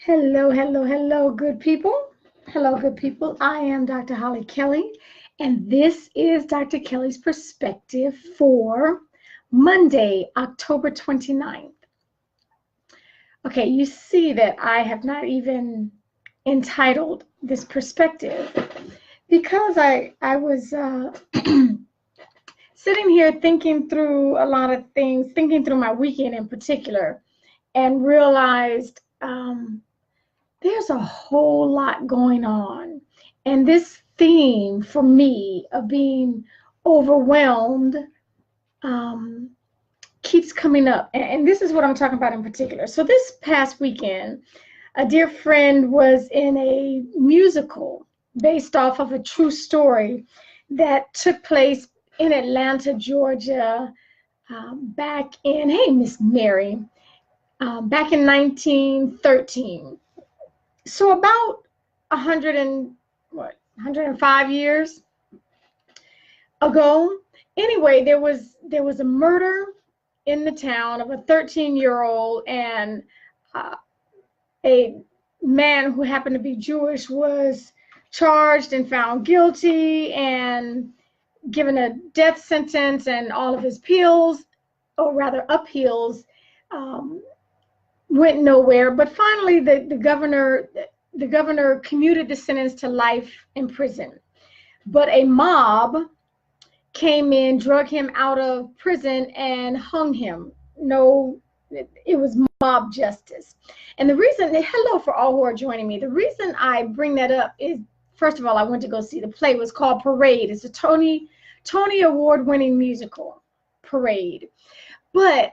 Hello, hello, hello, good people. Hello, good people. I am Dr. Hollie Kelly, and this is Dr. Kelly's perspective for Monday, October 29th. Okay, you see that I have not even entitled this perspective because I was sitting here thinking through a lot of things, thinking through my weekend in particular, and realized there's a whole lot going on. And this theme for me of being overwhelmed keeps coming up. And this is what I'm talking about in particular. So this past weekend, a dear friend was in a musical based off of a true story that took place in Atlanta, Georgia, back in, hey, Miss Mary, back in 1913. So about 105 years ago. Anyway, there was a murder in the town of a 13-year-old, and a man who happened to be Jewish was charged and found guilty and given a death sentence, and all of his appeals, or rather appeals, went nowhere. But finally, the governor commuted the sentence to life in prison. But a mob came in, drug him out of prison, and hung him. No, it was mob justice. And the reason, hello for all who are joining me. The reason I bring that up is, first of all, I went to go see the play. It was called Parade. It's a Tony Award-winning musical, Parade. But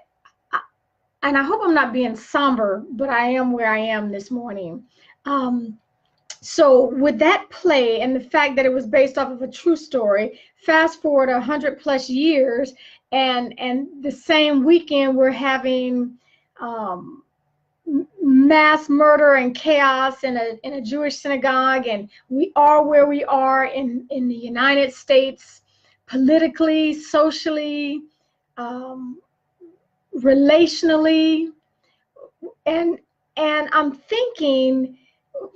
and I hope I'm not being somber, but I am where I am this morning. So with that play and the fact that it was based off of a true story, fast forward 100+ years, and the same weekend we're having mass murder and chaos in a Jewish synagogue, and we are where we are in the United States, politically, socially, relationally, and I'm thinking,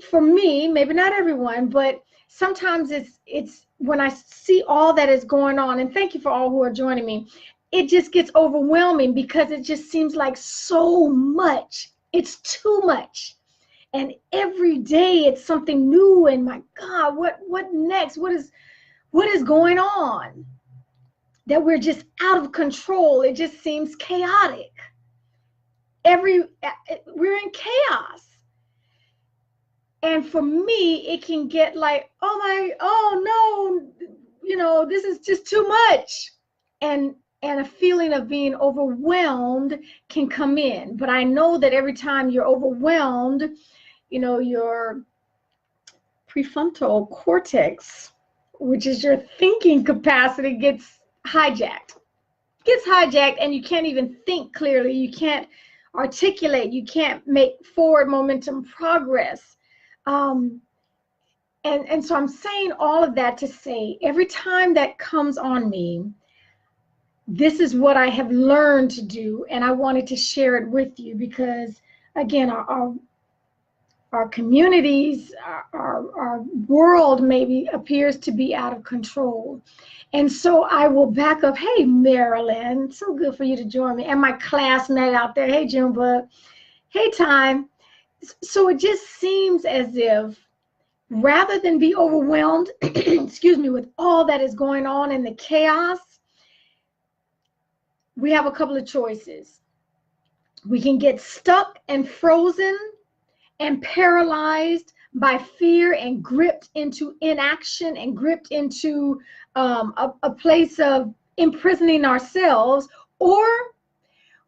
for me, maybe not everyone, but sometimes it's when I see all that is going on, and thank you for all who are joining me, it just gets overwhelming because it just seems like so much. It's too much. And every day it's something new, and my God, what next? What is going on? That we're just out of control. It just seems chaotic. We're in chaos. And for me, it can get like, oh no, this is just too much. And a feeling of being overwhelmed can come in. But I know that every time you're overwhelmed, your prefrontal cortex, which is your thinking capacity, gets hijacked, and you can't even think clearly. You can't articulate. You can't make forward momentum progress. And so I'm saying all of that to say, every time that comes on me, this is what I have learned to do, and I wanted to share it with you because, again, our communities, our world maybe appears to be out of control. And so I will back up. Hey, Marilyn, so good for you to join me. And my classmate out there. Hey, Junebug. Hey, Time. So it just seems as if rather than be overwhelmed, excuse me, with all that is going on in the chaos, we have a couple of choices. We can get stuck and frozen and paralyzed by fear and gripped into inaction and gripped into a place of imprisoning ourselves, or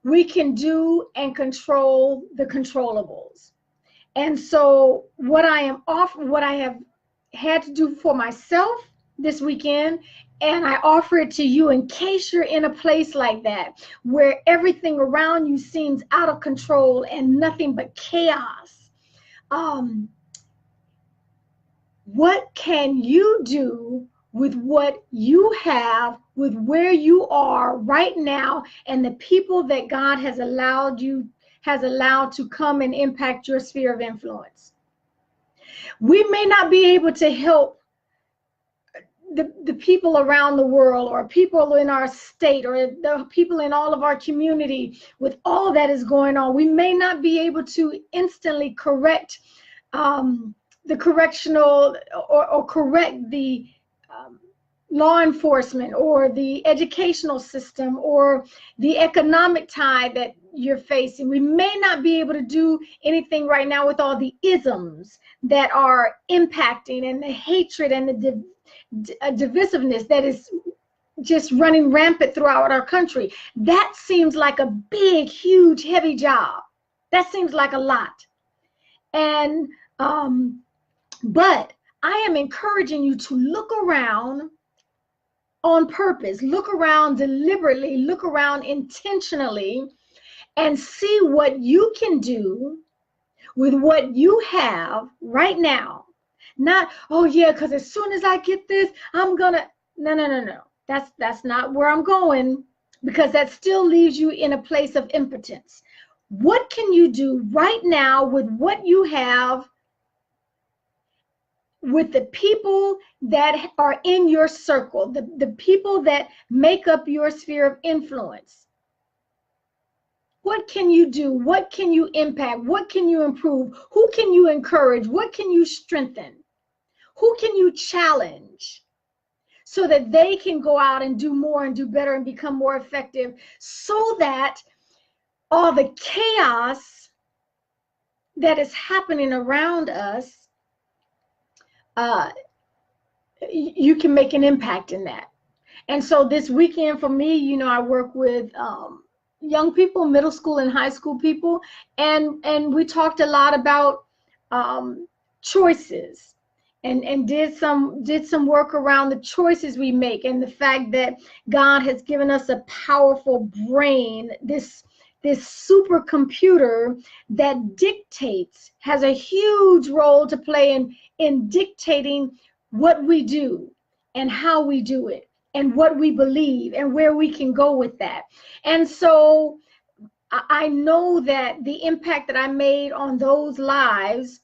we can do and control the controllables. And so what I have had to do for myself this weekend, and I offer it to you in case you're in a place like that, where everything around you seems out of control and nothing but chaos. What can you do with what you have, with where you are right now, and the people that God has allowed you, has allowed to come and impact your sphere of influence. We may not be able to help the people around the world, or people in our state, or the people in all of our community with all that is going on. We may not be able to instantly correct the correctional or correct the law enforcement or the educational system or the economic tide that you're facing. We may not be able to do anything right now with all the isms that are impacting, and the hatred and the divisiveness that is just running rampant throughout our country. That seems like a big, huge, heavy job. That seems like a lot. And but I am encouraging you to look around on purpose, look around deliberately, look around intentionally, and see what you can do with what you have right now. Not, oh yeah, because as soon as I get this, I'm gonna, no. That's not where I'm going, because that still leaves you in a place of impotence. What can you do right now with what you have, with the people that are in your circle, the people that make up your sphere of influence? What can you do? What can you impact? What can you improve? Who can you encourage? What can you strengthen? Who can you challenge so that they can go out and do more and do better and become more effective, so that all the chaos that is happening around us, you can make an impact in that. And so this weekend for me, you know, I work with young people, middle school and high school people, and we talked a lot about choices, and did some work around the choices we make, and the fact that God has given us a powerful brain, this supercomputer that dictates, has a huge role to play in dictating what we do and how we do it and what we believe and where we can go with that. And so I know that the impact that I made on those lives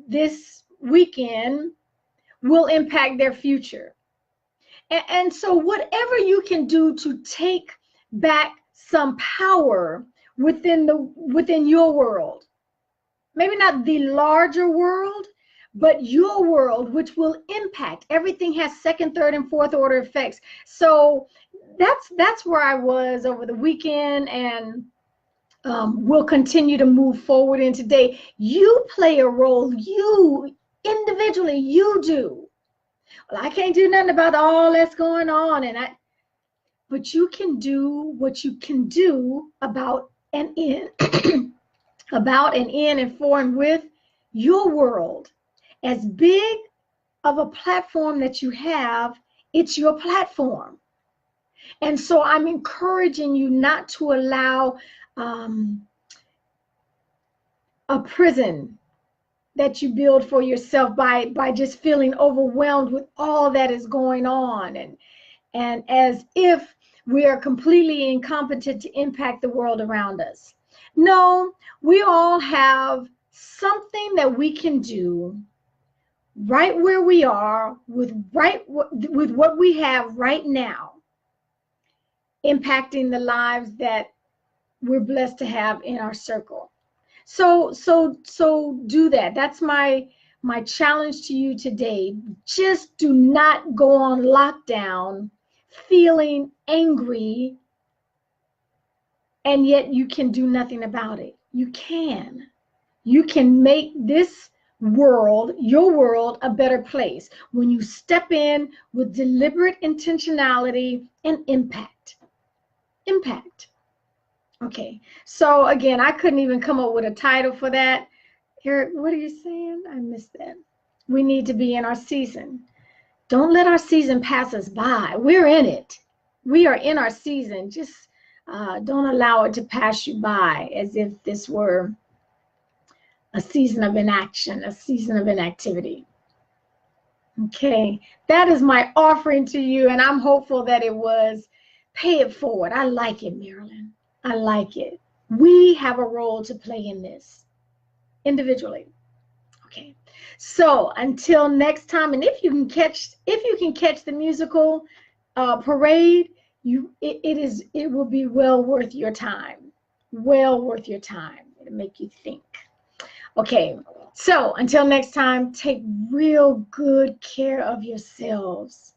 this weekend will impact their future. And so whatever you can do to take back some power within your world, maybe not the larger world, but your world, which will impact. Everything has second, third, and fourth order effects. So that's where I was over the weekend, and we'll continue to move forward in today. You play a role. You individually, you do. Well, I can't do nothing about all that's going on, but you can do what you can do about and in about and in and for and with your world. As big of a platform that you have, it's your platform. And so I'm encouraging you not to allow a prison that you build for yourself by just feeling overwhelmed with all that is going on, and as if we are completely incompetent to impact the world around us. No, we all have something that we can do right where we are with what we have right now, impacting the lives that we're blessed to have in our circle. So do that. That's my challenge to you today. Just do not go on lockdown feeling angry, and yet you can do nothing about it. You can make this world, your world, a better place when you step in with deliberate intentionality and impact. Okay, so again, I couldn't even come up with a title for that. Here, what are you saying? I missed that. We need to be in our season. Don't let our season pass us by. We're in it. We are in our season. Just don't allow it to pass you by as if this were a season of inaction, a season of inactivity. Okay, that is my offering to you, and I'm hopeful that it was. Pay it forward. I like it, Marilyn. I like it. We have a role to play in this individually. Okay. So until next time, and if you can catch the musical parade, it will be well worth your time. Well worth your time. It'll make you think. Okay. So until next time, take real good care of yourselves.